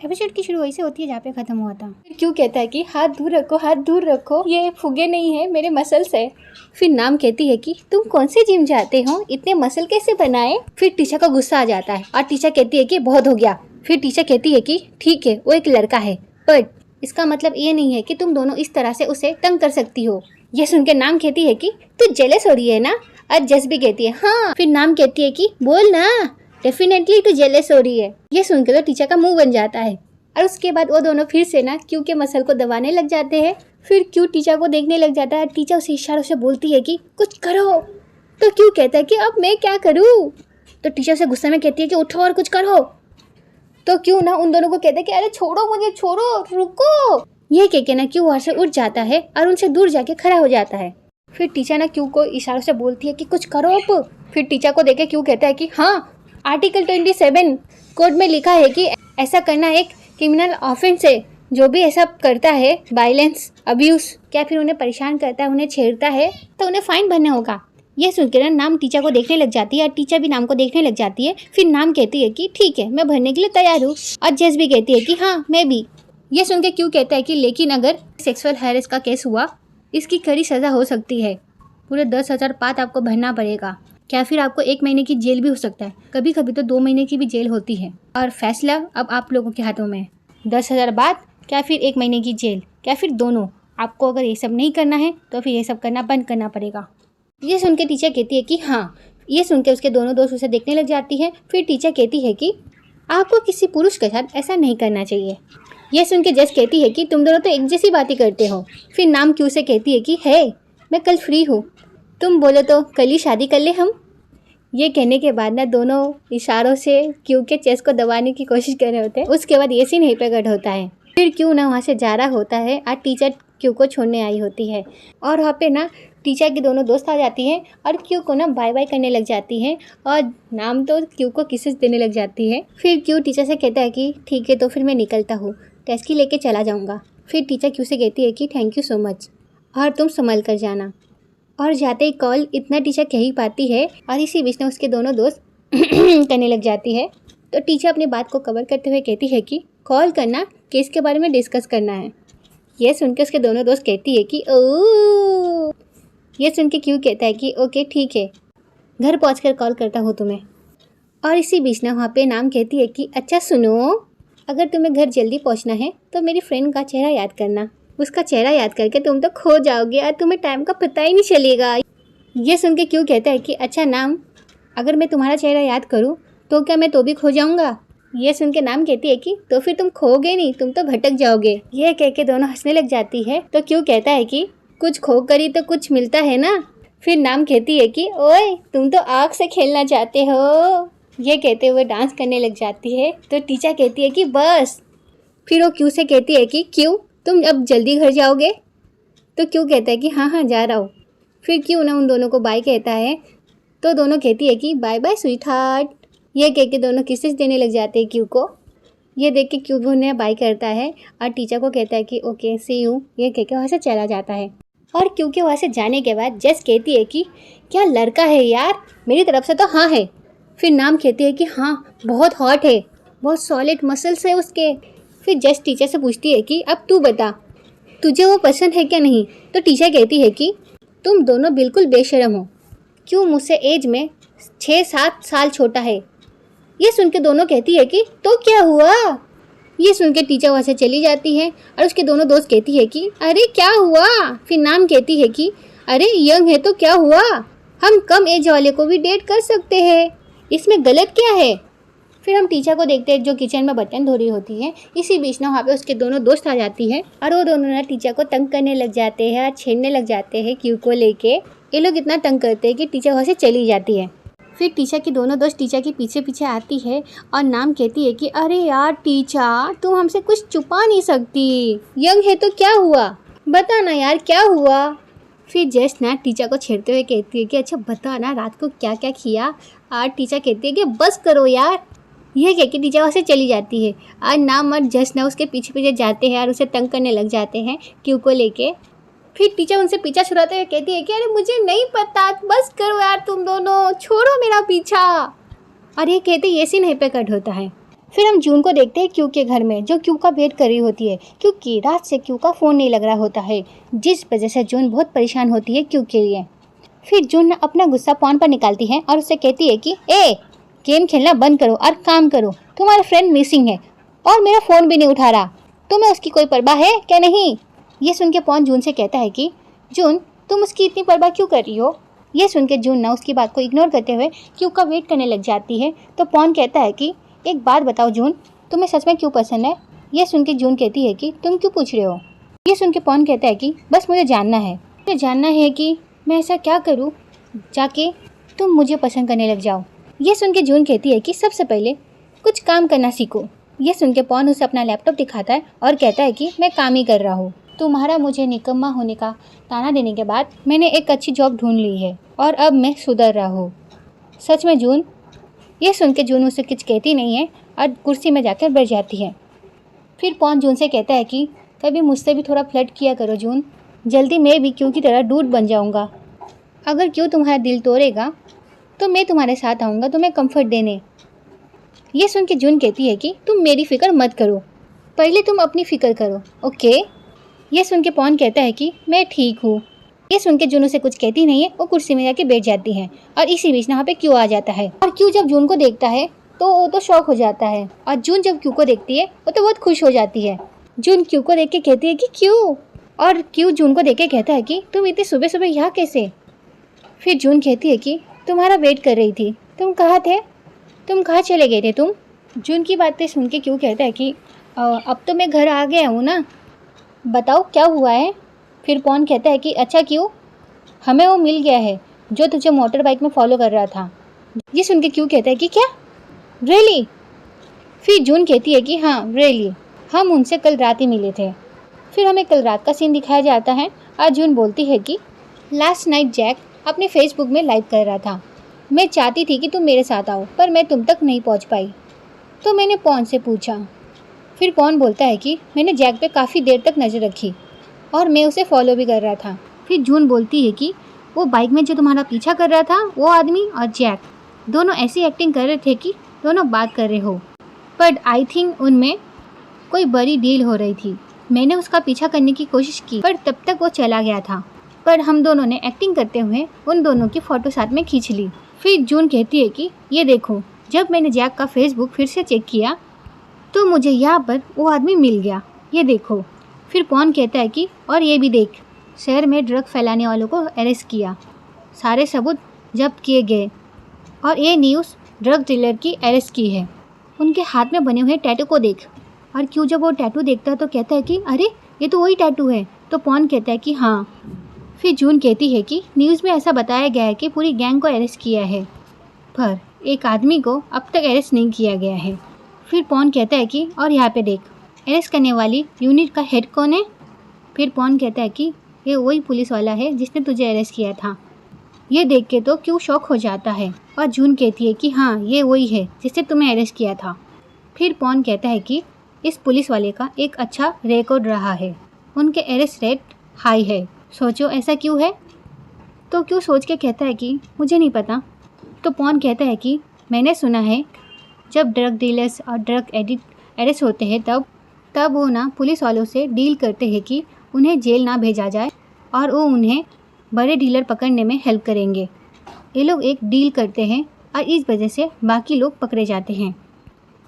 Episode की शुरुआत से होती है जहाँ पे खत्म हुआ था। फिर क्यों कहता है कि हाथ दूर रखो, हाथ दूर रखो, ये फुगे नहीं है, मेरे मसल्स है। फिर नाम कहती है कि तुम कौन से जिम जाते हो, इतने मसल कैसे बनाए। फिर टीचर का गुस्सा आ जाता है और टीचर कहती है कि बहुत हो गया। फिर टीचर कहती है कि ठीक है, वो एक लड़का है, बट इसका मतलब ये नहीं है कि तुम दोनों इस तरह से उसे तंग कर सकती हो। यह सुनकर नाम कहती है कि तू जेलस हो रही है ना। और जस भी कहती है हाँ। फिर नाम कहती है कि बोल ना, डेफिनेटली तू जेलस हो रही है। ये सुनकर तो टीचर का मुंह बन जाता है और उसके बाद वो दोनों फिर से ना क्यू के मसल को दबाने लग जाते हैं। फिर क्यू टीचर को देखने लग जाता है। टीचर उसे इशारों से बोलती है कि कुछ करो, तो क्यू कहता है कि अब मैं क्या करूं। तो टीचर से गुस्से में कहती है कि उठो और कुछ करो। तो क्यू ना उन दोनों को कहता है कि अरे छोड़ो मुझे, छोड़ो, रुको। ये कह के ना क्यू वहाँ से उठ जाता है और उनसे दूर जाके खड़ा हो जाता है। फिर टीचर ना क्यू को इशारों से बोलती है कि कुछ करो अब। फिर टीचर को देखे क्यू कहता है कि हाँ, आर्टिकल 27 कोड में लिखा है कि ऐसा करना एक क्रिमिनल ऑफेंस है। जो भी ऐसा करता है, वायलेंस, अब्यूज, क्या फिर उन्हें परेशान करता है, उन्हें छेड़ता है, तो उन्हें फाइन भरना होगा। ये सुनकर नाम टीचर को देखने लग जाती है और टीचर भी नाम को देखने लग जाती है। फिर नाम कहती है कि ठीक है, मैं भरने के लिए तैयार हूँ। और जेस भी कहती है कि हाँ, मैं भी। ये सुन के क्यों कहता है कि लेकिन अगर सेक्सुअल हैरेस का केस हुआ, इसकी कड़ी सज़ा हो सकती है, पूरे 10,000 पात आपको भरना पड़ेगा, क्या फिर आपको 1 महीने की जेल भी हो सकता है, कभी कभी तो 2 महीने की भी जेल होती है। और फैसला अब आप लोगों के हाथों में है, 10,000 बात क्या फिर 1 महीने की जेल, क्या फिर दोनों। आपको अगर ये सब नहीं करना है तो फिर ये सब करना बंद करना पड़ेगा। ये सुन के टीचर कहती है कि हाँ। ये सुन के उसके दोनों दोस्त उसे देखने लग जाती है। फिर टीचर कहती है कि आपको किसी पुरुष के साथ ऐसा नहीं करना चाहिए। ये सुन के जज कहती है कि तुम दोनों तो एक जैसी बातें करते हो। फिर नाम क्यू से कहती है कि है, मैं कल फ्री हूँ, तुम बोलो तो कल ही शादी कर ले हम। ये कहने के बाद ना दोनों इशारों से क्यू के चेस्ट को दबाने की कोशिश कर रहे होते हैं। उसके बाद ये सीन यहीं पे कट होता है। फिर क्यू ना वहाँ से जा रहा होता है और टीचर क्यू को छोड़ने आई होती है। और वहाँ पे ना टीचर के दोनों दोस्त आ जाती हैं और क्यू को ना बाय बाय करने लग जाती हैं और नाम तो क्यू को किसेस देने लग जाती है। फिर क्यू टीचर से कहता है कि ठीक है, तो फिर मैं निकलता हूँ, टैक्सी लेके चला जाऊँगा। फिर टीचर क्यू से कहती है कि थैंक यू सो मच और तुम संभल कर जाना। और जाते ही कॉल इतना टीचर कह ही पाती है और इसी बीच में उसके दोनों दोस्त करने लग जाती है। तो टीचर अपनी बात को कवर करते हुए कहती है कि कॉल करना, केस के बारे में डिस्कस करना है। यह सुनकर उसके दोनों दोस्त कहती है कि ओ। ये सुन के क्यों कहता है कि ओके ठीक है, घर पहुंचकर कॉल करता हूँ तुम्हें। और इसी बीच ना वहाँ पे नाम कहती है कि अच्छा सुनो, अगर तुम्हें घर जल्दी पहुँचना है तो मेरी फ्रेंड का चेहरा याद करना, उसका चेहरा याद करके तुम तो खो जाओगे और तुम्हें टाइम का पता ही नहीं चलेगा। ये सुन के क्यों कहता है कि अच्छा नाम, अगर मैं तुम्हारा चेहरा याद करूं तो क्या मैं तो भी खो जाऊंगा। ये सुन के नाम कहती है कि तो फिर तुम खोगे नहीं, तुम तो भटक जाओगे। ये कह के दोनों हंसने लग जाती है। तो क्यों कहता है कि कुछ खो करी तो कुछ मिलता है ना। फिर नाम कहती है कि ओए तुम तो आग से खेलना चाहते हो। ये कहते हुए डांस करने लग जाती है। तो टीचर कहती है कि बस। फिर वो क्यू से कहती है कि क्यों तुम अब जल्दी घर जाओगे। तो क्यों कहता है कि हाँ हाँ जा रहा हूँ। फिर क्यों ना उन दोनों को बाय कहता है। तो दोनों कहती है कि बाय बाय स्वीट हार्ट। ये कह के दोनों किसेस देने लग जाते हैं क्यू को। ये देख के क्यू भी उन्हें बाय करता है और टीचर को कहता है कि ओके सी यू। ये कह के वहाँ से चला जाता है। और क्यू के वहाँ से जाने के बाद जस कहती है कि क्या लड़का है यार, मेरी तरफ से तो हाँ है। फिर नाम कहती है कि हाँ बहुत हॉट है, बहुत सॉलिड मसल्स है उसके। फिर जस टीचर से पूछती है कि अब तू बता, तुझे वो पसंद है क्या नहीं। तो टीचर कहती है कि तुम दोनों बिल्कुल बेशर्म हो, क्यों मुझसे एज में 6-7 साल छोटा है। ये सुन के दोनों कहती है कि तो क्या हुआ। ये सुन के टीचर वहाँ से चली जाती है और उसके दोनों दोस्त कहती है कि अरे क्या हुआ। फिर नाम कहती है कि अरे यंग है तो क्या हुआ, हम कम एज वाले को भी डेट कर सकते हैं, इसमें गलत क्या है। फिर हम टीचर को देखते हैं जो किचन में बर्तन धो रही होती है। इसी बीच ना वहाँ पे उसके दोनों दोस्त आ जाती है और वो दोनों ना टीचर को तंग करने लग जाते हैं और छेड़ने लग जाते हैं क्यू को लेके। ये लोग इतना तंग करते हैं कि टीचर वहाँ से चली जाती है। फिर टीचर की दोनों दोस्त टीचर के पीछे पीछे आती है और नाम कहती है कि अरे यार टीचर, तुम हमसे कुछ छुपा नहीं सकती, यंग है तो क्या हुआ, बता ना यार क्या हुआ। फिर जस्ट ना टीचर को छेड़ते हुए कहती है कि अच्छा बता ना रात को क्या क्या किया। और टीचर कहती है कि बस करो यार। यह कह के टीचर वहाँ से चली जाती है और नाम और जस्ट ना उसके पीछे पीछे जाते हैं और उसे तंग करने लग जाते हैं क्यू को लेके। फिर टीचर उनसे पीछा छुड़ाते हुए कहती है कि अरे मुझे नहीं पता, बस करो यार तुम दोनों, छोड़ो मेरा पीछा। और ये कहते ये सीन यहीं पे कट होता है। फिर हम जून को देखते हैं क्यू के घर में, जो क्यू का वेट कर रही होती है क्योंकि रात से क्यू का फ़ोन नहीं लग रहा होता है, जिस वजह से जून बहुत परेशान होती है क्यू के लिए। फिर जून अपना गुस्सा पॉन पर निकालती है और उससे कहती है कि गेम खेलना बंद करो और काम करो, तुम्हारा फ्रेंड मिसिंग है और मेरा फ़ोन भी नहीं उठा रहा, तुम्हें उसकी कोई परवाह है क्या नहीं। ये सुन के पॉन जून से कहता है कि जून तुम उसकी इतनी परवाह क्यों कर रही हो। ये सुन के जून ना उसकी बात को इग्नोर करते हुए क्यू का वेट करने लग जाती है। तो पॉन कहता है कि एक बात बताओ जून, तुम्हें सच में क्यों पसंद है। ये सुन के जून कहती है कि तुम क्यों पूछ रहे हो। ये सुन के पॉन कहता है कि बस मुझे जानना है कि मैं ऐसा क्या करूँ जाके तुम मुझे पसंद करने लग जाओ। ये सुन के जून कहती है कि सबसे पहले कुछ काम करना सीखो। ये सुन के पॉन उसे अपना लैपटॉप दिखाता है और कहता है कि मैं काम ही कर रहा हूँ। तुम्हारा मुझे निकम्मा होने का ताना देने के बाद मैंने एक अच्छी जॉब ढूंढ ली है और अब मैं सुधर रहा हूँ। सच में जून। ये सुन के जून उसे कुछ कहती नहीं है और कुर्सी में जाकर बैठ जाती है। फिर पॉन जून से कहता है कि कभी मुझसे भी थोड़ा फ्लर्ट किया करो जून, जल्दी मैं भी क्यू की तरह डूड बन जाऊँगा। अगर क्यू तुम्हारा दिल तोड़ेगा तो मैं तुम्हारे साथ आऊँगा तुम्हें कंफर्ट देने। ये सुन के जून कहती है कि तुम मेरी फ़िक्र मत करो, पहले तुम अपनी फ़िक्र करो, ओके। ये सुन के पॉन कहता है कि मैं ठीक हूँ। ये सुन के जून उसे कुछ कहती नहीं है, वो कुर्सी में जाके बैठ जाती है और इसी बीच यहाँ पे क्यू आ जाता है। और क्यू जब जून को देखता है तो वो तो शॉक हो जाता है और जून जब क्यू को देखती है वो तो बहुत खुश हो जाती है। जून क्यू को देख के कहती है कि क्यू, और क्यू जून को देख के कहता है कि तुम इतनी सुबह सुबह यहाँ कैसे। फिर जून कहती है कि तुम्हारा वेट कर रही थी, तुम कहाँ थे, तुम कहाँ चले गए थे तुम। जून की बातें सुन के क्यू कहता है कि अब तो मैं घर आ गया हूँ ना, बताओ क्या हुआ है। फिर पॉन कहता है कि अच्छा क्यू, हमें वो मिल गया है जो तुझे मोटर बाइक में फॉलो कर रहा था। ये सुन के क्यू कहता है कि क्या, रियली। फिर जून कहती है कि हाँ रियली, हम उनसे कल रात ही मिले थे। फिर हमें कल रात का सीन दिखाया जाता है और जून बोलती है कि लास्ट नाइट जैक अपने फेसबुक में लाइव कर रहा था, मैं चाहती थी कि तुम मेरे साथ आओ पर मैं तुम तक नहीं पहुंच पाई, तो मैंने पॉन से पूछा। फिर पॉन बोलता है कि मैंने जैक पे काफ़ी देर तक नज़र रखी और मैं उसे फॉलो भी कर रहा था। फिर जून बोलती है कि वो बाइक में जो तुम्हारा पीछा कर रहा था वो आदमी और जैक दोनों ऐसी एक्टिंग कर रहे थे कि दोनों बात कर रहे हो, बट आई थिंक उनमें कोई बड़ी डील हो रही थी। मैंने उसका पीछा करने की कोशिश की पर तब तक वो चला गया था, पर हम दोनों ने एक्टिंग करते हुए उन दोनों की फ़ोटो साथ में खींच ली। फिर जून कहती है कि ये देखो, जब मैंने जैक का फेसबुक फिर से चेक किया तो मुझे यहाँ पर वो आदमी मिल गया, ये देखो। फिर पॉन कहता है कि और ये भी देख, शहर में ड्रग फैलाने वालों को अरेस्ट किया, सारे सबूत जब्त किए गए और ये न्यूज़ ड्रग डीलर की अरेस्ट की है, उनके हाथ में बने हुए टैटू को देख। और क्यों जब वो टैटू देखता है तो कहता है कि अरे ये तो वही टैटू है। तो पॉन कहता है कि हाँ। फिर जून कहती है कि न्यूज़ में ऐसा बताया गया है कि पूरी गैंग को अरेस्ट किया है पर एक आदमी को अब तक अरेस्ट नहीं किया गया है। फिर पॉन कहता है कि और यहाँ पे देख, अरेस्ट करने वाली यूनिट का हेड कौन है। फिर पॉन कहता है कि ये वही पुलिस वाला है जिसने तुझे अरेस्ट किया था। ये देख के तो क्यों शॉक हो जाता है और जून कहती है कि हाँ ये वही है जिसने तुम्हें अरेस्ट किया था। फिर पॉन कहता है कि इस पुलिस वाले का एक अच्छा रिकॉर्ड रहा है, उनके अरेस्ट रेट हाई है, सोचो ऐसा क्यों है। तो क्यों सोच के कहता है कि मुझे नहीं पता। तो पॉन कहता है कि मैंने सुना है जब ड्रग डीलर्स और ड्रग एडिक्ट अरेस्ट होते हैं तब वो ना पुलिस वालों से डील करते हैं कि उन्हें जेल ना भेजा जाए और वो उन्हें बड़े डीलर पकड़ने में हेल्प करेंगे। ये लोग एक डील करते हैं और इस वजह से बाकी लोग पकड़े जाते हैं।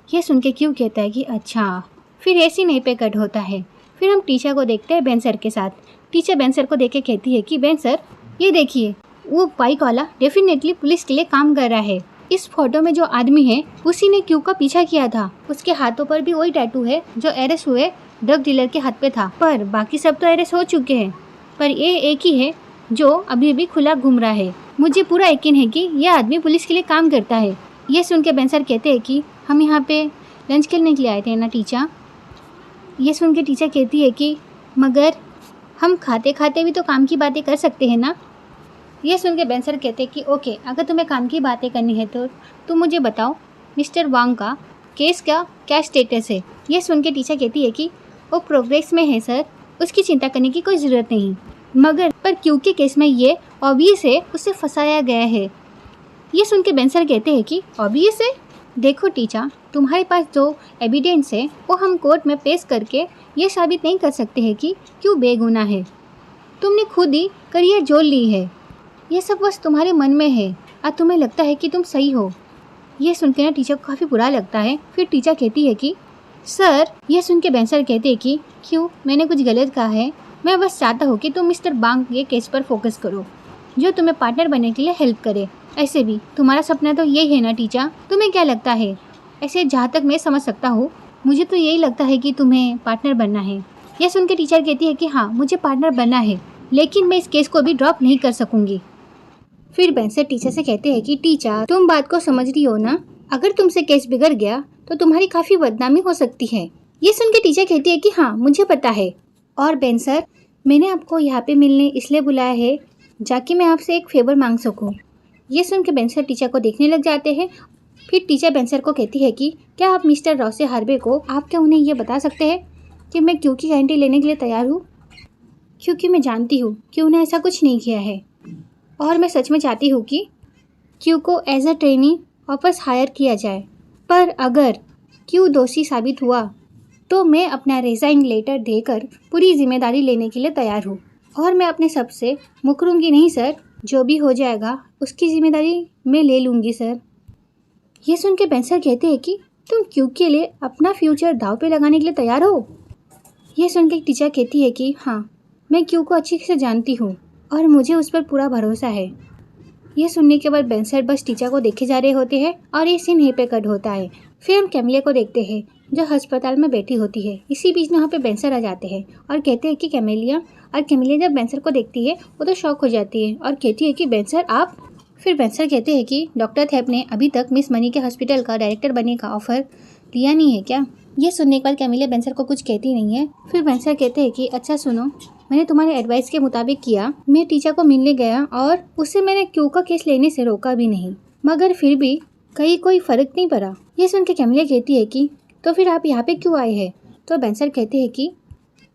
ये सुन के क्यों कहता है कि अच्छा। फिर ऐसी नहीं पे कट होता है। फिर हम टीचर को देखते हैं बेन सर के साथ। टीचर बेन सर को देख के कहती है कि बेन सर ये देखिए, वो बाइक वाला डेफिनेटली पुलिस के लिए काम कर रहा है। इस फोटो में जो आदमी है उसी ने क्यू का पीछा किया था, उसके हाथों पर भी वही टैटू है जो अरेस्ट हुए ड्रग डीलर के हाथ पे था। पर बाकी सब तो अरेस्ट हो चुके हैं, पर ये एक ही है जो अभी भी खुला घूम रहा है। मुझे पूरा यकीन है कि यह आदमी पुलिस के लिए काम करता है। ये सुन के बेन सर कहते हैं कि हम यहाँ पे लंच करने के लिए आए थे ना टीचर। ये सुन के टीचर कहती है कि मगर हम खाते खाते भी तो काम की बातें कर सकते हैं ना। ये सुन के बेन सर कहते हैं कि ओके, अगर तुम्हें काम की बातें करनी है तो तुम मुझे बताओ मिस्टर वांग का केस का क्या स्टेटस है। ये सुन के टीचर कहती है कि वो प्रोग्रेस में है सर, उसकी चिंता करने की कोई ज़रूरत नहीं, मगर पर क्यू के केस में ये ऑब्वियस है उसे फंसाया गया है। ये सुन के बेन सर कहते हैं कि ऑब्वियस है। देखो टीचर, तुम्हारे पास जो एविडेंस है वो हम कोर्ट में पेश करके ये साबित नहीं कर सकते हैं कि क्यों बेगुनाह है। तुमने खुद ही करियर जोड़ ली है। ये सब बस तुम्हारे मन में है और तुम्हें लगता है कि तुम सही हो। ये सुन के ना टीचर को काफ़ी बुरा लगता है। फिर टीचर कहती है कि सर, ये सुन के बेंसर कहते हैं कि क्यों, मैंने कुछ गलत कहा है? मैं बस चाहता हूँ कि तुम मिस्टर बांग के केस पर फोकस करो जो तुम्हें पार्टनर बनने के लिए हेल्प करे। ऐसे भी तुम्हारा सपना तो यही है ना टीचर, तुम्हें क्या लगता है? ऐसे जहाँ तक मैं समझ सकता हूँ मुझे तो यही लगता है कि तुम्हें पार्टनर बनना है। यह सुन के टीचर कहती है कि हाँ, मुझे पार्टनर बनना है, लेकिन मैं इस केस को भी ड्रॉप नहीं कर सकूंगी। फिर बेंसर टीचर से कहते हैं कि टीचर, तुम बात को समझ रही हो ना? अगर तुमसे केस बिगड़ गया तो तुम्हारी काफ़ी बदनामी हो सकती है। ये सुन के टीचर कहती है कि हाँ, मुझे पता है। और बेंसर, मैंने आपको यहाँ पे मिलने इसलिए बुलाया है जाकि मैं आपसे एक फेवर मांग सकूँ। ये सुन के बेंसर टीचर को देखने लग जाते हैं। फिर टीचर बेंसर को कहती है कि क्या आप मिस्टर रॉसे हार्वे को आप क्या उन्हें ये बता सकते हैं कि मैं क्यू की गारंटी लेने के लिए तैयार हूँ? क्योंकि मैं जानती हूँ कि उन्हें ऐसा कुछ नहीं किया है और मैं सच में चाहती हूँ कि क्यू को एज अ ट्रेनी वापस हायर किया जाए। पर अगर क्यू दोषी साबित हुआ तो मैं अपना रिज़ाइन लेटर देकर पूरी जिम्मेदारी लेने के लिए तैयार हूँ और मैं अपने सबसे मुकरूंगी नहीं सर। जो भी हो जाएगा उसकी जिम्मेदारी मैं ले लूँगी सर। ये सुन के बेंसर कहते हैं कि तुम क्यू के लिए अपना फ्यूचर दाव पे लगाने के लिए तैयार हो? ये सुन के टीचर कहती है कि हाँ, मैं क्यू को अच्छी से जानती हूँ और मुझे उस पर पूरा भरोसा है। ये सुनने के बाद बेंसर बस टीचर को देखे जा रहे होते हैं और ये सीन यहीं पे कट होता है। फिर हम कैमिलिया को देखते हैं जो अस्पताल में बैठी होती है। इसी बीच में वहाँ पे बेंसर आ जाते हैं और कहते हैं कि कैमिलिया। और कैमिलिया जब बेंसर को देखती है वो तो शॉक हो जाती है और कहती है कि बेंसर आप? फिर बेंसर कहते हैं कि डॉक्टर थेप ने अभी तक मिस मनी के हॉस्पिटल का डायरेक्टर बनने का ऑफर लिया नहीं है क्या? ये सुनने के बाद कैमिलिया बेंसर को कुछ कहती नहीं है। फिर बेंसर कहते हैं कि अच्छा सुनो, मैंने तुम्हारे एडवाइस के मुताबिक किया। मैं टीचर को मिलने गया और उससे मैंने क्यू का केस लेने से रोका भी नहीं, मगर फिर भी कहीं कोई फ़र्क नहीं पड़ा। ये सुन के कैमिलिया कहती है कि तो फिर आप यहाँ पे क्यों आए हैं? तो बेंसर कहते हैं कि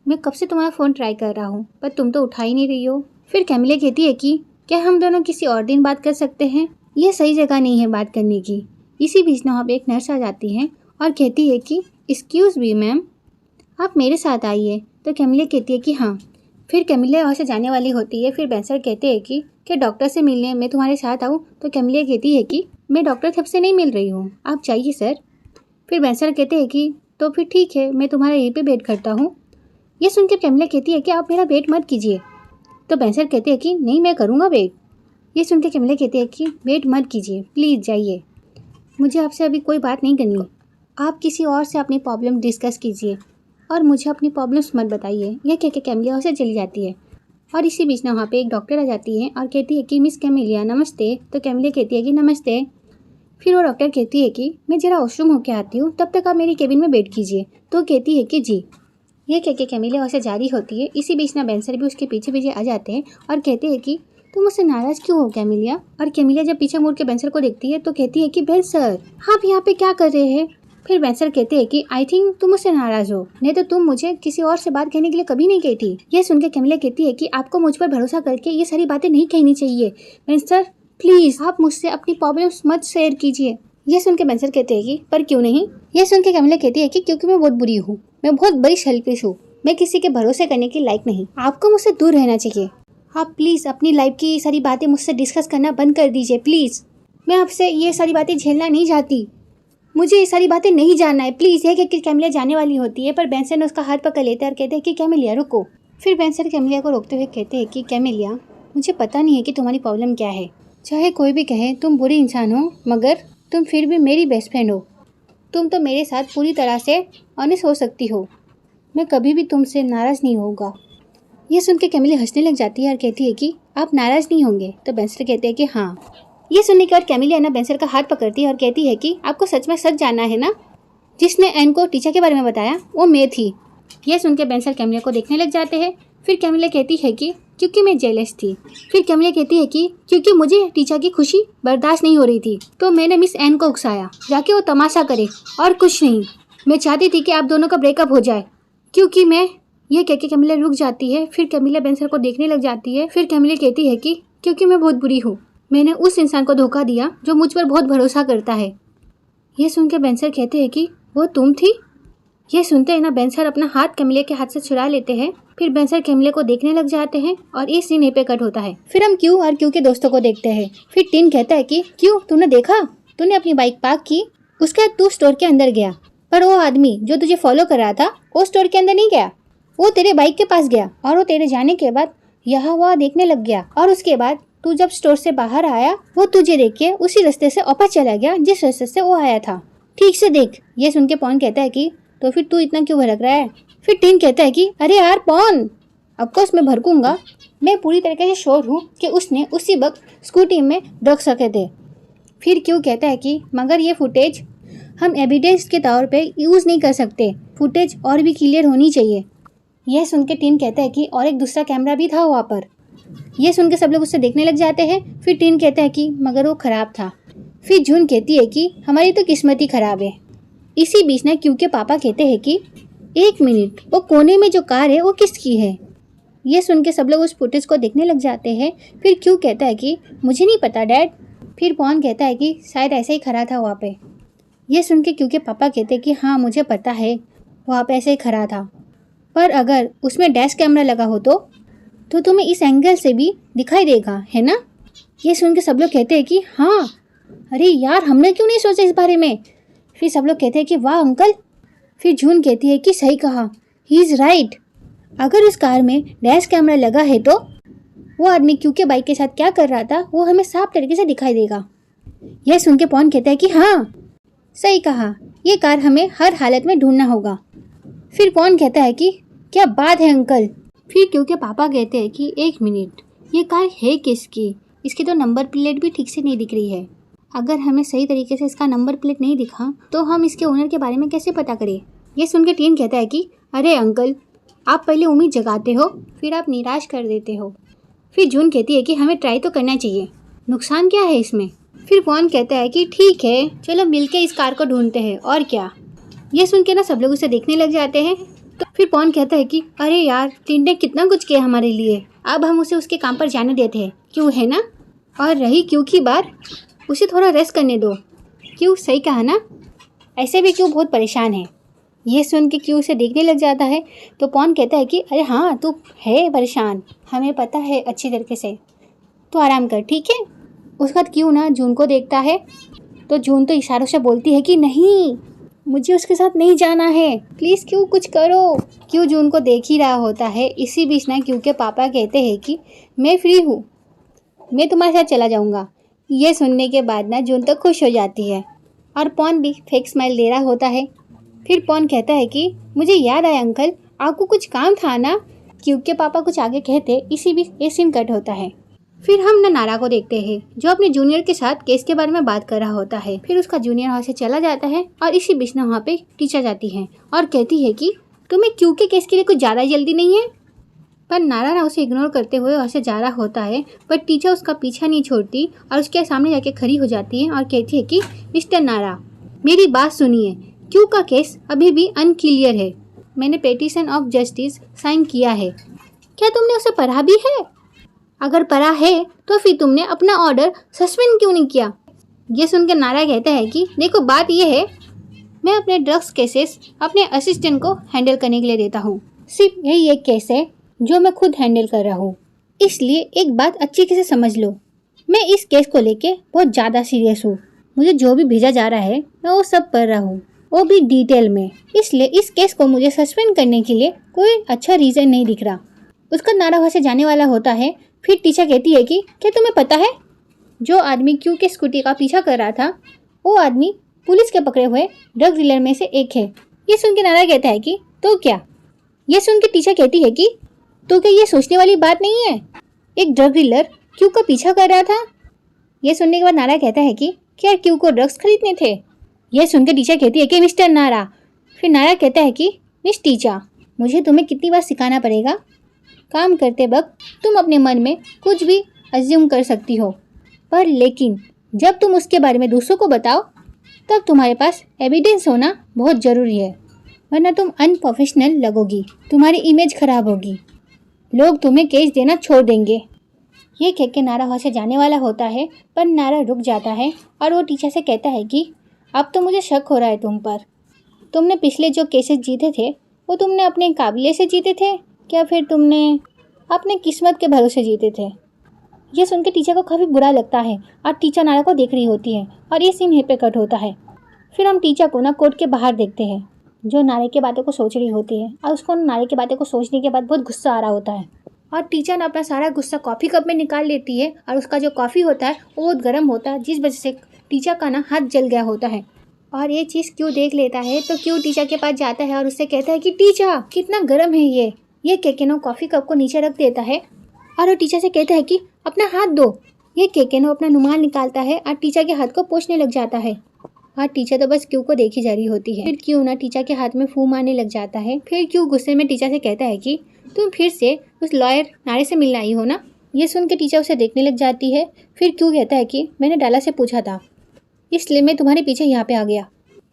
मैं कब से तुम्हारा फ़ोन ट्राई कर रहा हूँ पर तुम तो उठा ही नहीं रही हो। फिर कैमिलिया कहती है कि क्या हम दोनों किसी और दिन बात कर सकते हैं? ये सही जगह नहीं है बात करने की। इसी बीच में वहाँ पे एक नर्स आ जाती है और कहती है कि एक्सक्यूज़ मी मैम, आप मेरे साथ आइए। तो कैमिलिया कहती है कि हाँ। फिर कैमिलिया वहाँ से जाने वाली होती है। फिर बेंसर कहते हैं कि क्या डॉक्टर से मिलने मैं तुम्हारे साथ आऊँ? तो कैमिलिया कहती है कि मैं डॉक्टर थेप से नहीं मिल रही हूँ, आप जाइए सर। फिर बेंसर कहते हैं कि तो फिर ठीक है, मैं तुम्हारा यहीं पे वेट करता हूँ। ये सुन के कैमिलिया कहती है कि आप मेरा वेट मत कीजिए। तो बेंसर कहते हैं कि नहीं, मैं करूँगा वेट। ये सुन के कैमिलिया कहती है कि वेट मत कीजिए, प्लीज़ जाइए, मुझे आपसे अभी कोई बात नहीं करनी। आप किसी और से अपनी प्रॉब्लम डिस्कस कीजिए और मुझे अपनी प्रॉब्लम्स मत बताइए। यह कह के कैमिलिया वहाँ से चली जाती है। और इसी बीच में वहाँ पे एक डॉक्टर आ जाती है और कहती है कि मिस कैमिलिया नमस्ते। तो कैमिलिया कहती है कि नमस्ते। फिर वो डॉक्टर कहती है कि मैं ज़रा वॉशरूम होके आती हूँ, तब तक आप मेरी केबिन में वेट कीजिए। तो कहती है कि जी। यह कह के कैमिलिया वहाँ से जारी होती है। इसी बीच ना बेंसर भी उसके पीछे पीछे आ जाते हैं और कहते हैं कि तुम मुझसे नाराज़ क्यों हो कैमिलिया? और कैमिलिया जब पीछे मुड़ के बेंसर को देखती है तो कहती है कि बेंसर, आप यहाँ पे क्या कर रहे हैं? फिर बेंसर कहते हैं कि आई थिंक तुम मुझसे नाराज़ हो, नहीं तो तुम मुझे किसी और से बात कहने के लिए कभी नहीं कही थी। यह सुनकर कैमिलिया कहती है कि आपको मुझ पर भरोसा करके ये सारी बातें नहीं कहनी चाहिए। बेंसर प्लीज़, आप मुझसे अपनी प्रॉब्लम्स मत शेयर कीजिए। ये सुन के बेंसर कहते हैं कि पर क्यों नहीं? यह सुन के कैमिलिया कहती है कि क्योंकि मैं बहुत बुरी हूँ, मैं बहुत बड़ी सेल्फिश हूँ, मैं किसी के भरोसे करने के लायक नहीं। आपको मुझसे दूर रहना चाहिए। आप प्लीज़ अपनी लाइफ की ये सारी बातें मुझसे डिस्कस करना बंद कर दीजिए प्लीज़। मैं आपसे ये सारी बातें झेलना नहीं चाहती, मुझे ये सारी बातें नहीं जानना है प्लीज़। यह कि कैमिलिया जाने वाली होती है पर बेंसर ने उसका हाथ पकड़ लेता है और कहते हैं कि कैमिलिया रुको। फिर बेंसर कैमिलिया को रोकते हुए कहते हैं कि कैमिलिया, मुझे पता नहीं है कि तुम्हारी प्रॉब्लम क्या है। चाहे कोई भी कहे तुम बुरी इंसान हो, मगर तुम फिर भी मेरी बेस्ट फ्रेंड हो। तुम तो मेरे साथ पूरी तरह से ऑनेस्ट हो सकती हो, मैं कभी भी तुमसे नाराज़ नहीं होगा। ये सुन के कैमिलिया हंसने लग जाती है और कहती है कि आप नाराज़ नहीं होंगे? तो बेंसर कहते हैं कि हाँ। ये सुनने के बाद कैमिलिया ना बेंसर का हाथ पकड़ती है और कहती है कि आपको सच में सच जानना है ना? जिसने एन को टीचर के बारे में बताया वो मैं थी। यह सुन के बेंसर कैमिलिया को देखने लग जाते हैं। फिर कैमिलिया कहती है कि क्योंकि मैं जेलस थी। फिर कैमिलिया कहती है कि क्योंकि मुझे टीचर की खुशी बर्दाश्त नहीं हो रही थी तो मैंने मिस एन को उकसाया जाके वो तमाशा करे और कुछ नहीं। मैं चाहती थी कि आप दोनों का ब्रेकअप हो जाए क्योंकि मैं। यह कह के कैमिलिया रुक जाती है। फिर कैमिलिया बेंसर को देखने लग जाती है। फिर कैमिलिया कहती है कि क्योंकि मैं बहुत बुरी हूँ, मैंने उस इंसान को धोखा दिया जो मुझ पर बहुत भरोसा करता है। ये सुन के बेंसर कहते हैं कि वो तुम थी। ये सुनते हैं ना बेंसर अपना हाथ कैमिलिया के हाथ से छुड़ा लेते हैं। फिर बेंसर कैमिलिया को देखने लग जाते हैं और ये सीन यहीं पे कट होता है। फिर हम क्यू और क्यू के दोस्तों को देखते हैं। फिर टिन कहता है कि क्यू तूने देखा, तूने अपनी बाइक पार्क की, उसके बाद तू स्टोर के अंदर गया, पर वो आदमी जो तुझे फॉलो कर रहा था वो स्टोर के अंदर नहीं गया, वो तेरे बाइक के पास गया और वो तेरे जाने के बाद यहाँ वहाँ देखने लग गया, और उसके बाद तू जब स्टोर से बाहर आया वो तुझे देख के उसी रास्ते से वापस चला गया जिस रास्ते से वो आया था। ठीक से देख। ये सुन के पॉन कहता है कि तो फिर तू इतना क्यों भड़क रहा है। फिर टिन कहता है कि अरे यार पॉन, ऑफकोर्स मैं भड़कूंगा, मैं पूरी तरीके से श्योर हूँ कि उसने उसी वक्त स्कूटी में ड्रग्स रखे थे। फिर क्यों कहता है कि मगर ये फुटेज हम एविडेंस के तौर पे यूज़ नहीं कर सकते, फुटेज और भी क्लियर होनी चाहिए। यह सुन के टिन कहता है कि और एक दूसरा कैमरा भी था वहाँ पर। यह सुन के सब लोग उससे देखने लग जाते हैं। फिर टिन कहता है कि मगर वो ख़राब था। फिर जून कहती है कि हमारी तो किस्मत ही ख़राब है। इसी बीच ना क्यू के पापा कहते हैं कि एक मिनट, वो कोने में जो कार है वो किसकी है। ये सुन के सब लोग उस फुटेज को देखने लग जाते हैं। फिर क्यू कहता है कि मुझे नहीं पता डैड। फिर पॉन कहता है कि शायद ऐसे ही खड़ा था वहाँ पे। ये सुन के क्यू के पापा कहते हैं कि हाँ मुझे पता है वहाँ पे ऐसे ही खड़ा था, पर अगर उसमें डैश कैमरा लगा हो तो तुम्हें इस एंगल से भी दिखाई देगा, है ना। ये सुन के सब लोग कहते हैं कि हाँ, अरे यार हमने क्यों नहीं सोचा इस बारे में। फिर सब लोग कहते हैं कि वाह अंकल। फिर जून कहती है कि सही कहा, ही इज़ राइट। अगर उस कार में डैश कैमरा लगा है तो वो आदमी क्यू के बाइक के साथ क्या कर रहा था वो हमें साफ तरीके से दिखाई देगा। यह सुन के पॉन कहता है कि हाँ सही कहा, ये कार हमें हर हालत में ढूंढना होगा। फिर पॉन कहता है कि क्या बात है अंकल। फिर क्यू के पापा कहते हैं कि एक मिनट, ये कार है किसकी, इसकी तो नंबर प्लेट भी ठीक से नहीं दिख रही है। अगर हमें सही तरीके से इसका नंबर प्लेट नहीं दिखा तो हम इसके ओनर के बारे में कैसे पता करें। ये सुन के टिन कहता है कि अरे अंकल, आप पहले उम्मीद जगाते हो फिर आप निराश कर देते हो। फिर जून कहती है कि हमें ट्राई तो करना चाहिए, नुकसान क्या है इसमें। फिर पॉन कहता है कि ठीक है चलो मिलके इस कार को ढूंढते हैं और क्या। ये सुन के ना सब लोग उसे देखने लग जाते हैं। तो फिर पॉन कहता है कि अरे यार टिन ने कितना कुछ किया हमारे लिए, अब हम उसे उसके काम पर जाने देते हैं, क्यों है ना। और रही क्यू की बात, उसे थोड़ा रेस्ट करने दो। क्यों सही कहा ना, ऐसे भी क्यों बहुत परेशान है। ये सुन के क्यू उसे देखने लग जाता है। तो पॉन कहता है कि अरे हाँ तू है परेशान, हमें पता है अच्छी तरीके से, तो आराम कर ठीक है। उसके बाद क्यू ना जून को देखता है तो जून तो इशारों से बोलती है कि नहीं मुझे उसके साथ नहीं जाना है, प्लीज़ क्यू कुछ करो। क्यू जून को देख ही रहा होता है। इसी बीच ना क्यू के पापा कहते हैं कि मैं फ्री हूँ, मैं तुम्हारे साथ चला जाऊँगा। ये सुनने के बाद ना जून तो खुश हो जाती है और पॉन भी फेक स्माइल दे रहा होता है। फिर पॉन कहता है कि मुझे याद आया अंकल, आपको कुछ काम था ना। क्यू के पापा कुछ आगे कहते, इसी बीच ये सीन कट होता है। फिर हम नारा को देखते हैं जो अपने जूनियर के साथ केस के बारे में बात कर रहा होता है। फिर उसका जूनियर वहाँ से चला जाता है और इसी बीच ना वहाँ पे टीचर जाती है और कहती है कि तुम्हें क्यू के केस के लिए कुछ ज़्यादा जल्दी नहीं है। पर नारा ना उसे इग्नोर करते हुए वहाँ से जा रहा होता है, पर टीचर उसका पीछा नहीं छोड़ती और उसके सामने जाके खड़ी हो जाती है और कहती है कि मिस्टर नारा मेरी बात सुनिए, क्यू का केस अभी भी अनक्लियर है, मैंने पेटिशन ऑफ जस्टिस साइन किया है, क्या तुमने उसे पढ़ा भी है? अगर पढ़ा है तो फिर तुमने अपना ऑर्डर सस्पेंड क्यों नहीं किया? ये सुन के नारा कहता है कि देखो बात यह है, मैं अपने ड्रग्स केसेस अपने असिस्टेंट को हैंडल करने के लिए देता हूँ, सिर्फ यही एक केस है जो मैं खुद हैंडल कर रहा हूँ, इसलिए एक बात अच्छी से समझ लो, मैं इस केस को लेके बहुत ज़्यादा सीरियस हूँ, मुझे जो भी भेजा जा रहा है मैं वो सब पढ़ रहा हूँ, वो भी डिटेल में, इसलिए इस केस को मुझे सस्पेंड करने के लिए कोई अच्छा रीज़न नहीं दिख रहा। उसका नारा वहाँ से जाने वाला होता है। फिर टीचर कहती है कि क्या तुम्हें पता है जो आदमी क्यू के स्कूटी का पीछा कर रहा था वो आदमी पुलिस के पकड़े हुए ड्रग डीलर में से एक है। ये सुन के नारा कहता है कि तो क्या? ये सुन के टीचर कहती है कि तो क्या ये सोचने वाली बात नहीं है, एक ड्रग डीलर क्यू का पीछा कर रहा था। ये सुनने के बाद नारा कहता है कि क्या क्यू को ड्रग्स खरीदने थे। यह सुन के टीचर कहती है कि मिस्टर नारा। फिर नारा कहता है कि मिस टीचर मुझे तुम्हें कितनी बार सिखाना पड़ेगा, काम करते वक्त तुम अपने मन में कुछ भी अज्यूम कर सकती हो, पर लेकिन जब तुम उसके बारे में दूसरों को बताओ तब तुम्हारे पास एविडेंस होना बहुत ज़रूरी है, वरना तुम अनप्रोफेशनल लगोगी, तुम्हारी इमेज खराब होगी, लोग तुम्हें केस देना छोड़ देंगे। ये कह के नारा वहाँ से जाने वाला होता है, पर नारा रुक जाता है और वो टीचर से कहता है कि अब तो मुझे शक हो रहा है तुम पर। तुमने पिछले जो केसेस जीते थे वो तुमने अपने काबिलियत से जीते थे या फिर तुमने अपने किस्मत के भरोसे जीते थे? ये सुन के टीचर को काफ़ी बुरा लगता है और टीचर नारा को देख रही होती है और ये सीन यहीं पे कट होता है। फिर हम टीचर को ना कोर्ट के बाहर देखते हैं, जो नारे की बातों को सोच रही होती है और उसको नारे की बातों को सोचने के बाद बहुत गुस्सा आ रहा होता है और टीचर ने अपना सारा गुस्सा कॉफ़ी कप में निकाल लेती है और उसका जो कॉफ़ी होता है वो बहुत गर्म होता है, जिस वजह से टीचर का ना हाथ जल गया होता है। और ये चीज़ क्यों देख लेता है तो क्यों टीचर के पास जाता है और उससे कहता है कि टीचर कितना गर्म है ये केकेनो कॉफ़ी कप को नीचे रख देता है और वो टीचर से कहता है कि अपना हाथ दो। ये केकेनो अपना रुमाल निकालता है और टीचर के हाथ को पोंछने लग जाता है और टीचर तो बस क्यू को देखी जा रही होती है। फिर क्यू ना टीचर के हाथ में फू मारने लग जाता है। फिर क्यू गुस्से में टीचर से कहता है कि तुम फिर से उस लॉयर नारे से मिलने आई हो ना। ये सुन के टीचर उसे देखने लग जाती है। फिर क्यू कहता है कि मैंने डाला से पूछा था, इसलिए मैं तुम्हारे पीछे यहाँ पे आ गया।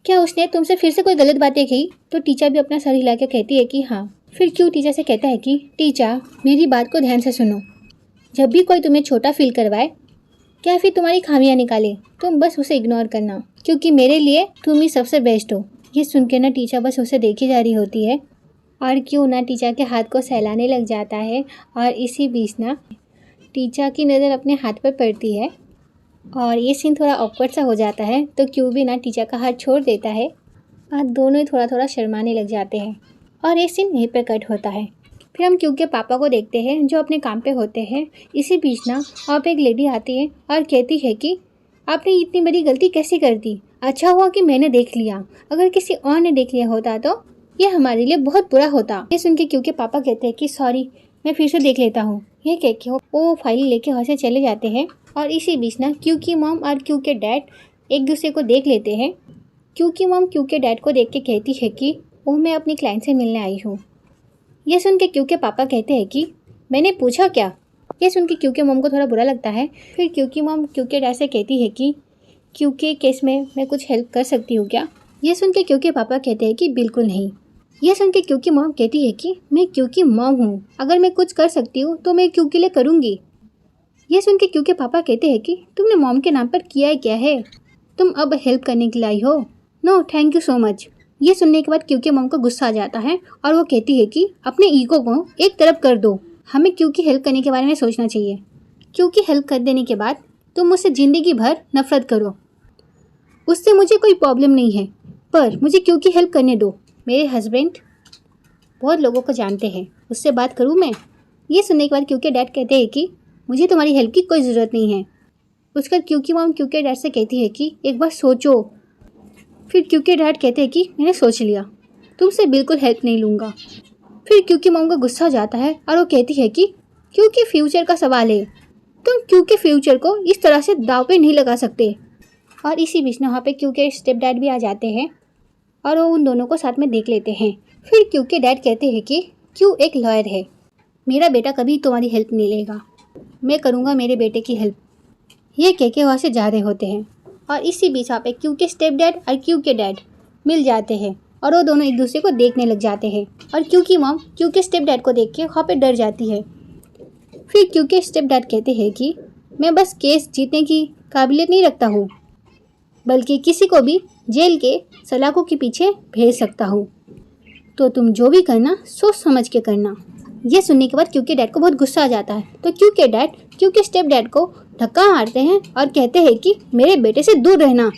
क्या उसने तुमसे फिर से कोई गलत बातें की? तो टीचर भी अपना सर हिला के कहती है कि हाँ। फिर क्यू टीचर से कहता है कि टीचर मेरी बात को ध्यान से सुनो, जब भी कोई तुम्हें छोटा फील करवाए क्या फिर तुम्हारी खामियां निकाले, तुम बस उसे इग्नोर करना, क्योंकि मेरे लिए तुम ही सबसे बेस्ट हो। ये सुन के ना टीचर बस उसे देखी जा रही होती है और क्यों ना टीचर के हाथ को सहलाने लग जाता है। और इसी बीच ना टीचर की नज़र अपने हाथ पर पड़ती है और ये सीन थोड़ा ऑकवर्ड सा हो जाता है। तो क्यू भी ना टीचर का हाथ छोड़ देता है और दोनों ही थोड़ा थोड़ा शर्माने लग जाते हैं और ये सीन यहीं पर कट होता है। फिर हम क्यू के पापा को देखते हैं जो अपने काम पे होते हैं। इसी बीच ना वहाँ पे एक लेडी आती है और कहती है कि आपने इतनी बड़ी गलती कैसे कर दी, अच्छा हुआ कि मैंने देख लिया, अगर किसी और ने देख लिया होता तो ये हमारे लिए बहुत बुरा होता। ये सुन के क्यू के पापा कहते हैं कि सॉरी, मैं फिर से देख लेता हूँ। ये कह के वो फाइल लेके वहाँ से चले जाते हैं और इसी बीच ना क्यू की मॉम और क्यू के डैड एक दूसरे को देख लेते हैं। क्यू की मॉम क्यू के डैड को देख के कहती है कि वो मैं अपनी क्लाइंट से मिलने आई हूँ। ये सुन के क्यू के पापा कहते हैं कि मैंने पूछा क्या? ये सुन के क्यू के मॉम को थोड़ा बुरा लगता है। फिर क्यू की मॉम क्यू के डैड से कहती है कि क्यू के केस में मैं कुछ हेल्प कर सकती हूँ क्या? ये सुन के क्यू के पापा कहते हैं कि बिल्कुल नहीं। ये सुन के क्यू की मॉम कहती है कि मैं क्यू की मॉम हूँ, अगर मैं कुछ कर सकती हूँ तो मैं क्यू के लिए करूँगी। ये सुन के क्यू के पापा कहते हैं कि तुमने मॉम के नाम पर किया है क्या है, तुम अब हेल्प करने के लिए आई हो? No thank you so much. ये सुनने के बाद क्यू के मॉम को गुस्सा आ जाता है और वो कहती है कि अपने ईगो को एक तरफ कर दो, हमें क्यू की हेल्प करने के बारे में सोचना चाहिए। क्यू की हेल्प कर देने के बाद तुम मुझसे ज़िंदगी भर नफरत करो, उससे मुझे कोई प्रॉब्लम नहीं है, पर मुझे क्यू की हेल्प करने दो। मेरे हस्बैंड बहुत लोगों को जानते हैं, उससे बात करूँ मैं? ये सुनने के बाद क्यू के डैड कहते हैं कि मुझे तुम्हारी हेल्प की कोई ज़रूरत नहीं है। उसके बाद क्यू की मॉम क्यू के डैड से कहती है कि एक बार सोचो। फिर क्यू के डैड कहते हैं कि मैंने सोच लिया, तुमसे बिल्कुल हेल्प नहीं लूँगा। फिर क्यू की मॉम को गुस्सा हो जाता है और वो कहती है कि क्यू के फ्यूचर का सवाल है, तुम क्यू के फ्यूचर को इस तरह से दाव पे नहीं लगा सकते। और इसी बीच में वहाँ पे क्यू के स्टेप डैड भी आ जाते हैं और वो उन दोनों को साथ में देख लेते हैं। फिर क्यू के डैड कहते हैं कि क्यू एक लॉयर है, मेरा बेटा कभी तुम्हारी हेल्प नहीं लेगा, मैं करूँगा मेरे बेटे की हेल्प। ये कह के वहाँ से जा रहे होते हैं और इसी बीच वहाँ पे क्यू के स्टेप डैड और क्यू के डैड मिल जाते हैं और वो दोनों एक दूसरे को देखने लग जाते हैं। और क्यू की मॉम क्यू के स्टेप डैड को देख के वहाँ पे डर जाती है। फिर क्यू के स्टेप डैड कहते हैं कि मैं बस केस जीतने की काबिलियत नहीं रखता हूँ, बल्कि किसी को भी जेल के सलाखों के पीछे भेज सकता हूँ, तो तुम जो भी करना सोच समझ के करना। ये सुनने के बाद क्यू के डैड को बहुत गुस्सा आ जाता है। तो क्यू के डैड क्यू के स्टेप डैड को धक्का मारते हैं और कहते हैं कि मेरे बेटे से दूर रहना।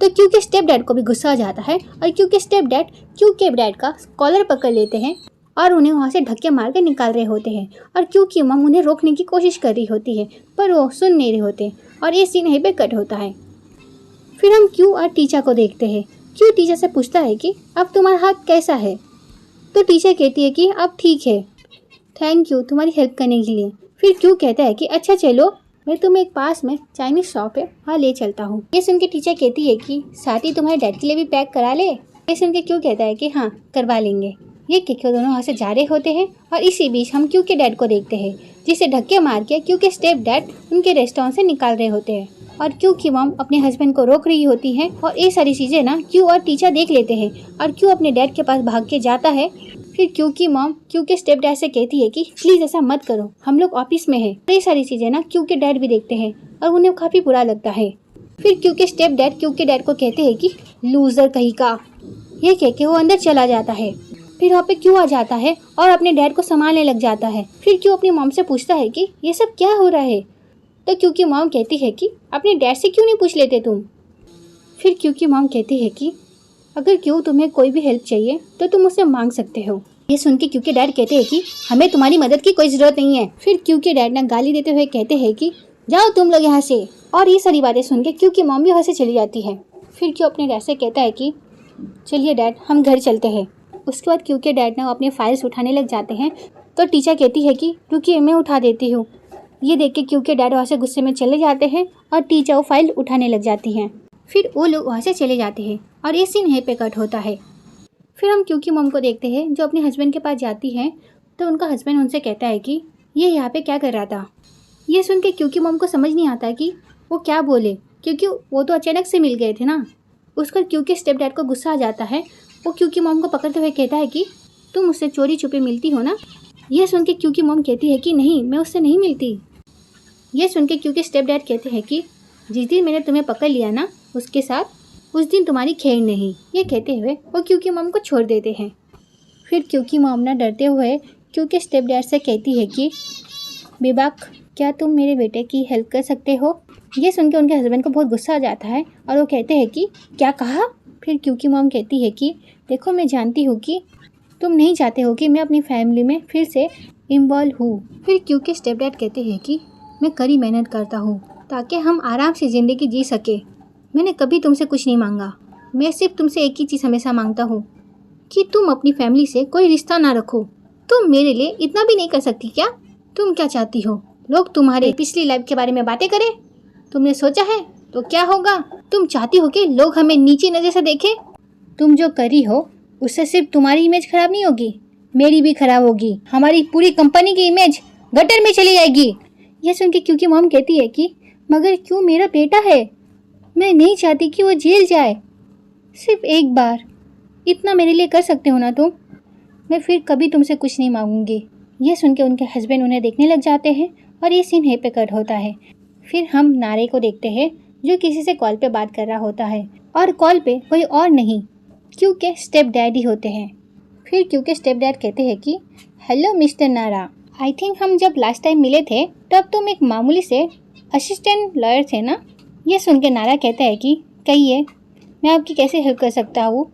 तो क्यू के स्टेप डैड को भी गुस्सा आ जाता है और क्यू के स्टेप डैड क्यू के डैड का कॉलर पकड़ लेते हैं और उन्हें वहाँ से धक्के मार के निकाल रहे होते हैं। और क्यू की मम उन्हें रोकने की कोशिश कर रही होती है, पर वो सुन नहीं रहे होते और ये सीन यहीं पे कट होता है। फिर हम क्यू और टीचर को देखते हैं। क्यू टीचर से पूछता है कि अब तुम्हारा हाथ कैसा है? तो टीचर कहती है कि अब ठीक है, थैंक यू तुम्हारी हेल्प करने के लिए। फिर क्यू कहता है कि अच्छा चलो, मैं तुम्हें एक पास में चाइनीज़ शॉप है वहाँ ले चलता हूँ। ये सुन के टीचर कहती है कि साथ ही तुम्हारे डैड के लिए भी पैक करा ले। ये सुन के क्यू कहता है कि हाँ करवा लेंगे। ये क्यों दोनों वहाँ से जा रहे होते हैं और इसी बीच हम क्यू के डैड को देखते हैं, जिसे धक्के मार के क्यू के स्टेप डैड उनके रेस्टोरेंट से निकाल रहे होते हैं। और क्यू की मॉम अपने हस्बैंड को रोक रही होती है और ये सारी चीज़ें ना क्यू और टीचर देख लेते हैं और क्यू अपने डैड के पास भाग के जाता है। फिर क्यू की मॉम क्यू के स्टेप डैड से कहती है कि प्लीज़ ऐसा मत करो, हम लोग ऑफिस में हैं। ये सारी चीज़ें ना क्यू के डैड भी देखते हैं और उन्हें काफ़ी बुरा लगता है। फिर क्यू के स्टेप डैड क्यू के डैड को कहते हैं कि लूजर कहीं का। ये कह के वो अंदर चला जाता है। फिर वहाँ पे क्यू आ जाता है और अपने डैड को संभालने लग जाता है। फिर क्यू अपनी मॉम से पूछता है कि ये सब क्या हो रहा है। तो क्यू की मॉम कहती है कि अपने डैड से क्यों नहीं पूछ लेते तुम। फिर क्यू की मॉम कहती है कि अगर क्यू तुम्हें कोई भी हेल्प चाहिए तो तुम मुझसे मांग सकते हो। ये सुन के क्यू के डैड कहते हैं कि हमें तुम्हारी मदद की कोई ज़रूरत नहीं है। फिर क्यू के डैड ना गाली देते हुए कहते हैं कि जाओ तुम लोग यहाँ से। और ये सारी बातें सुन के क्यू की मॉम भी वहाँ से चली जाती है। फिर क्यू अपने डैड से कहता है कि चलिए डैड हम घर चलते हैं। उसके बाद क्यू के डैड ना अपने फाइल्स उठाने लग जाते हैं। तो टीचर कहती है कि क्योंकि मैं उठा देती हूँ। ये देख के क्यू के डैड वहाँ से गुस्से में चले जाते हैं और टीचर वो फाइल उठाने लग जाती हैं। फिर वो लोग वहाँ से चले जाते हैं और ये सीन यहीं पे कट होता है। फिर हम क्यू की मॉम को देखते हैं जो अपने हस्बैंड के पास जाती हैं। तो उनका हस्बैंड उनसे कहता है कि ये यहाँ पे क्या कर रहा था। ये सुन के क्यू की मॉम को समझ नहीं आता कि वो क्या बोले, क्योंकि वो तो अचानक से मिल गए थे ना। उसका क्यू के स्टेप डैड को गुस्सा आ जाता है। वो क्यू की मॉम को पकड़ते हुए कहता है कि तुम उससे चोरी छुपे मिलती हो ना। ये सुन के क्यू की मॉम कहती है कि नहीं, मैं उससे नहीं मिलती। ये सुन के क्यू के स्टेप डैड कहते हैं कि जिस दिन मैंने तुम्हें पकड़ लिया ना उसके साथ, उस दिन तुम्हारी खैर नहीं। ये कहते हुए वो क्यू की मॉम को छोड़ देते हैं। फिर क्यू की मॉम ना डरते हुए क्यू के स्टेप डैड से कहती है कि बेबाक, क्या तुम मेरे बेटे की हेल्प कर सकते हो। ये सुन के उनके हस्बैंड को बहुत गुस्सा आ जाता है और वो कहते हैं कि क्या कहा। फिर क्यू की मॉम कहती है कि देखो, मैं जानती हूँ कि तुम नहीं चाहते हो कि मैं अपनी फैमिली में फिर से इन्वॉल्व हूँ। फिर क्यू के स्टेप डैड कहते हैं कि मैं कड़ी मेहनत करता हूँ ताकि हम आराम से ज़िंदगी जी सके। मैंने कभी तुमसे कुछ नहीं मांगा। मैं सिर्फ तुमसे एक ही चीज़ हमेशा मांगता हूँ कि तुम अपनी फैमिली से कोई रिश्ता ना रखो। तुम मेरे लिए इतना भी नहीं कर सकती क्या। तुम क्या चाहती हो, लोग तुम्हारे पिछली लाइफ के बारे में बातें करें? तुमने सोचा है तो क्या होगा? तुम चाहती हो कि लोग हमें नीची नज़र से देखें? तुम जो करी हो उससे सिर्फ तुम्हारी इमेज खराब नहीं होगी, मेरी भी खराब होगी। हमारी पूरी कंपनी की इमेज गटर में चली जाएगी। यह सुन के क्योंकि मॉम कहती है कि मगर क्यों, मेरा बेटा है, मैं नहीं चाहती कि वो जेल जाए। सिर्फ एक बार इतना मेरे लिए कर सकते हो ना तुम? मैं फिर कभी तुमसे कुछ नहीं मांगूंगी। ये सुन के उनके हस्बैंड उन्हें देखने लग जाते हैं और ये सीन यहीं पे कट होता है। फिर हम नारे को देखते हैं जो किसी से कॉल पे बात कर रहा होता है और कॉल पे कोई और नहीं क्यू के स्टेप डैड ही होते हैं। फिर क्यू के स्टेप डैड कहते हैं कि हेलो मिस्टर नारा, आई थिंक हम जब लास्ट टाइम मिले थे तब तुम एक मामूली से असिस्टेंट लॉयर थे ना। ये सुन के नारा कहता है कि कहिए, मैं आपकी कैसे हेल्प कर सकता हूँ।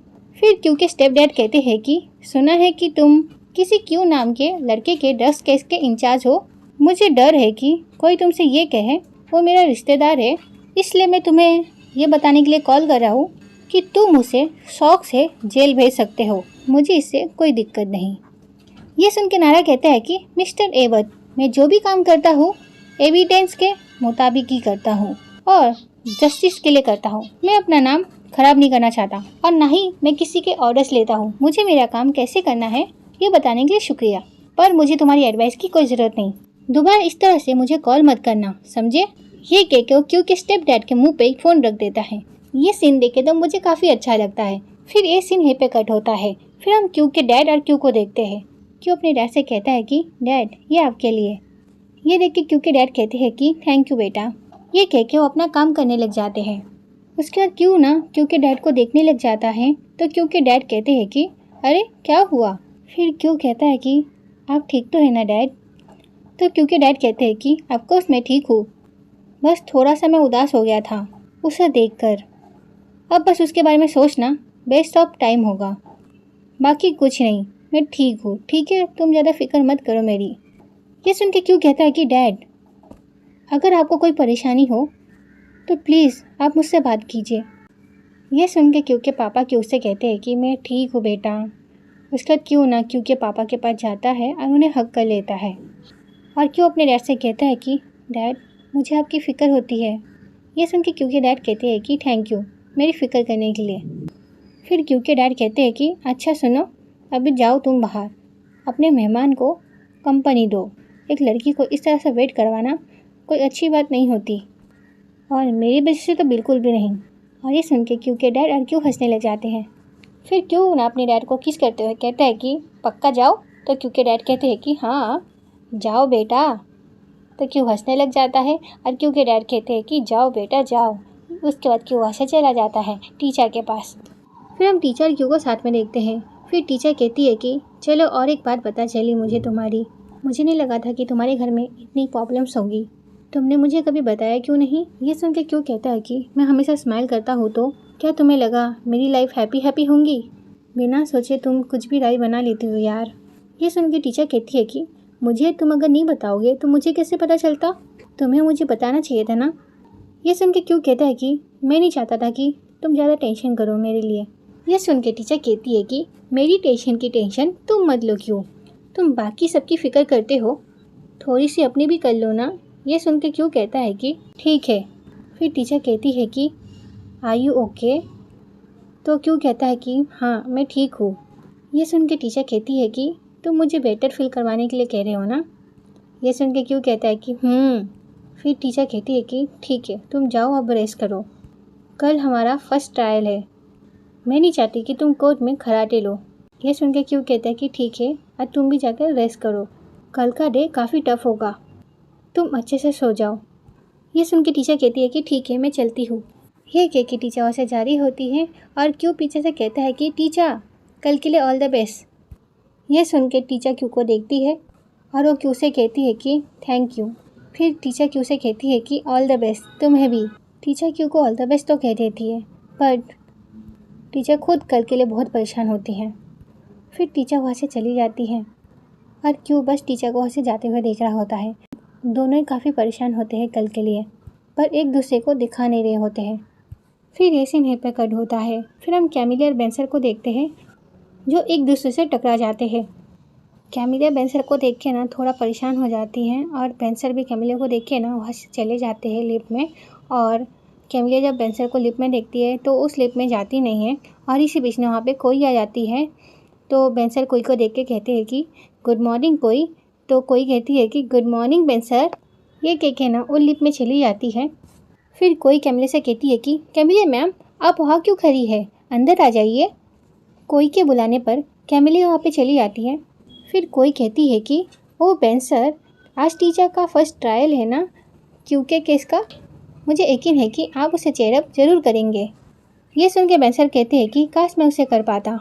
फिर क्यू के स्टेप डैड कहते हैं कि सुना है कि तुम किसी क्यू नाम के लड़के के ड्रग्स केस के इंचार्ज हो। मुझे डर है कि कोई तुमसे ये कहे वो मेरा रिश्तेदार है, इसलिए मैं तुम्हें ये बताने के लिए कॉल कर रहा हूँ कि तुम उसे शौक से जेल भेज सकते हो। मुझे इससे कोई दिक्कत नहीं। ये सुन के नारा कहता है कि मिस्टर एवत, मैं जो भी काम करता हूँ एविडेंस के मुताबिक ही करता हूँ और जस्टिस के लिए करता हूँ। मैं अपना नाम खराब नहीं करना चाहता और ना ही मैं किसी के ऑर्डर्स लेता हूँ। मुझे मेरा काम कैसे करना है ये बताने के लिए शुक्रिया, पर मुझे तुम्हारी एडवाइस की कोई ज़रूरत नहीं। दोबारा इस तरह से मुझे कॉल मत करना, समझे। ये कह के वो क्यू के स्टेप डैड के मुंह पे फ़ोन रख देता है। ये सीन देखे तो मुझे काफ़ी अच्छा लगता है। फिर ये सीन यहीं पे कट होता है। फिर हम क्यू के डैड और क्यू को देखते हैं। क्यू अपने डैड से कहता है कि डैड, ये आपके लिए। ये देख के क्यू के डैड कहते हैं कि थैंक यू बेटा। ये कह के वो अपना काम करने लग जाते हैं। उसके बाद क्यू ना क्यू के डैड को देखने लग जाता है। तो क्यू के डैड कहते हैं कि अरे क्या हुआ। फिर क्यू कहता है कि आप ठीक तो है ना डैड। तो क्यू के डैड कहते हैं कि ऑफकोर्स मैं ठीक हूँ, बस थोड़ा सा मैं उदास हो गया था उसे देखकर। अब बस उसके बारे में सोचना वेस्ट ऑफ टाइम होगा, बाकी कुछ नहीं, मैं ठीक हूँ। ठीक है, तुम ज़्यादा फिक्र मत करो मेरी। ये सुन के क्यू कहता है कि डैड, अगर आपको कोई परेशानी हो तो प्लीज़ आप मुझसे बात कीजिए। यह सुन के क्यू के पापा क्यू से कहते हैं कि मैं ठीक हूँ बेटा। उसके बाद क्यू ना क्यू के पापा के पास जाता है और उन्हें हक कर लेता है और क्यू अपने डैड से कहता है कि डैड, मुझे आपकी फ़िक्र होती है। यह सुन के क्यू के डैड कहते हैं कि थैंक यू मेरी फ़िक्र करने के लिए। फिर क्यू के डैड कहते हैं कि अच्छा सुनो, अभी जाओ तुम बाहर, अपने मेहमान को कंपनी दो। एक लड़की को इस तरह से वेट करवाना कोई अच्छी बात नहीं होती और मेरी वजह से तो बिल्कुल भी नहीं। और ये सुन के क्यू के डैड और क्यू हंसने लग जाते हैं। फिर क्यू ना अपने डैड को किस करते हुए कहता है कि पक्का जाओ। तो क्यू के डैड कहते हैं कि हाँ जाओ बेटा। तो क्यू हंसने लग जाता है और क्यू के डैड कहते हैं कि जाओ बेटा जाओ। उसके बाद क्यू वहाँ से चला जाता है टीचर के पास। फिर हम टीचर क्यू को साथ में देखते हैं। फिर टीचर कहती है कि चलो और एक बात पता चली मुझे तुम्हारी, मुझे नहीं लगा था कि तुम्हारे घर में इतनी प्रॉब्लम्स होंगी, तुमने मुझे कभी बताया क्यों नहीं। ये सुन के क्यों कहता है कि मैं हमेशा स्माइल करता हूँ तो क्या तुम्हें लगा मेरी लाइफ हैप्पी होंगी, बिना सोचे तुम कुछ भी राय बना लेती हो यार। ये सुन के टीचर कहती है कि मुझे तुम अगर नहीं बताओगे तो मुझे कैसे पता चलता, तुम्हें मुझे बताना चाहिए था ना। ये सुन के क्यों कहता है कि मैं नहीं चाहता था कि तुम ज़्यादा टेंशन करो मेरे लिए। यह सुन के टीचर कहती है कि मेरी टेंशन की टेंशन तुम मत लो, क्यों तुम बाकी सबकी फ़िक्र करते हो, थोड़ी सी अपनी भी कर लो ना। ये सुन के क्यों कहता है कि ठीक है। फिर टीचर कहती है कि आर यू ओके, तो क्यों कहता है कि हाँ मैं ठीक हूँ। ये सुन के टीचर कहती है कि तुम मुझे बेटर फील करवाने के लिए कह रहे हो ना। ये सुन के क्यों कहता है कि फिर टीचर कहती है कि ठीक है तुम जाओ अब रेस्ट करो, कल हमारा फर्स्ट ट्रायल है, मैं नहीं चाहती कि तुम कोर्ट में खराटे लो। ये सुन के क्यों कहता है कि ठीक है अब तुम भी जाकर रेस्ट करो, कल का डे काफ़ी टफ होगा, तुम अच्छे से सो जाओ। ये सुन के टीचर कहती है कि ठीक है मैं चलती हूँ। ये कह के टीचर वहाँ से जारी होती है और क्यों पीछे से कहता है कि टीचर कल के लिए ऑल द बेस्ट। ये सुन के टीचर क्यू को देखती है और वो क्यू से कहती है कि थैंक यू। फिर टीचर क्यू से कहती है कि ऑल द बेस्ट तुम्हें भी। टीचर क्यू को ऑल द बेस्ट तो कह देती है पर टीचर खुद कल के लिए बहुत परेशान होती हैं। फिर टीचर वहाँ से चली जाती है और क्यू बस टीचर को वहाँ से जाते हुए देख रहा होता है। दोनों ही काफ़ी परेशान होते हैं कल के लिए, पर एक दूसरे को दिखा नहीं रहे होते हैं। फिर ये सीन पे कट होता है। फिर हम कैमिली और बेंसर को देखते हैं जो एक दूसरे से टकरा जाते हैं। कैमिलिया बेंसर को देख के ना थोड़ा परेशान हो जाती हैं और बेंसर भी कैमिलिया को देख के ना वहाँ से चले जाते हैं लिफ्ट में। और कैमिलिया जब बेंसर को लिफ्ट में देखती है तो उस लिफ्ट में जाती नहीं है और इसी बीच में वहाँ पे कोई आ जाती है। तो बेंसर कोई को देख के कहते हैं कि गुड मॉर्निंग कोई, तो कोई कहती है कि गुड मॉर्निंग बेंसर। ये कह के ना वो लिफ्ट में चली जाती है। फिर कोई कैमिलिया से कहती है कि कैमिलिया मैम आप वहाँ क्यों खड़ी है, अंदर आ जाइए। कोई के बुलाने पर कैमिलिया वहाँ पे चली जाती है। फिर कोई कहती है कि ओ बेंसर आज टीचर का फर्स्ट ट्रायल है ना क्यू के केस का, मुझे यकीन है कि आप उसे चेयरअप ज़रूर करेंगे। ये सुन के बेंसर कहते हैं कि काश मैं उसे कर पाता,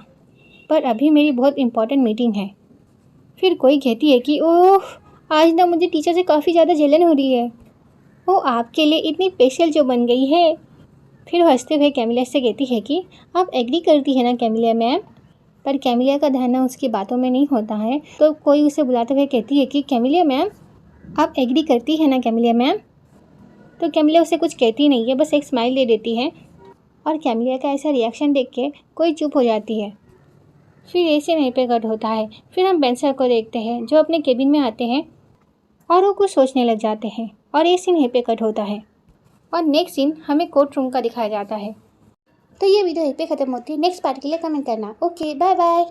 पर अभी मेरी बहुत इंपॉर्टेंट मीटिंग है। फिर कोई कहती है कि ओह आज ना मुझे टीचर से काफ़ी ज़्यादा जलन हो रही है, वो आपके लिए इतनी स्पेशल जो बन गई है। फिर हंसते हुए कैमिलिया से कहती है कि आप एग्री करती है ना कैमिलिया मैम। पर कैमिलिया का ध्यान ना उसकी बातों में नहीं होता है, तो कोई उसे बुलाते हुए कहती है कि कैमिलिया मैम आप एग्री करती है ना कैमिलिया मैम। तो कैमिलिया उसे कुछ कहती नहीं है, बस एक स्माइल दे देती है और कैमिलिया का ऐसा रिएक्शन देख के कोई चुप हो जाती है। फिर ऐसे वहीं पे कट होता है। फिर हम बेंसर को देखते हैं जो अपने केबिन में आते हैं और वो कुछ सोचने लग जाते हैं और ये सीन यहीं पे कट होता है और नेक्स्ट सीन हमें कोर्ट रूम का दिखाया जाता है। तो ये वीडियो यहीं पे ख़त्म होती है। नेक्स्ट पार्ट के लिए कमेंट करना। Okay bye bye.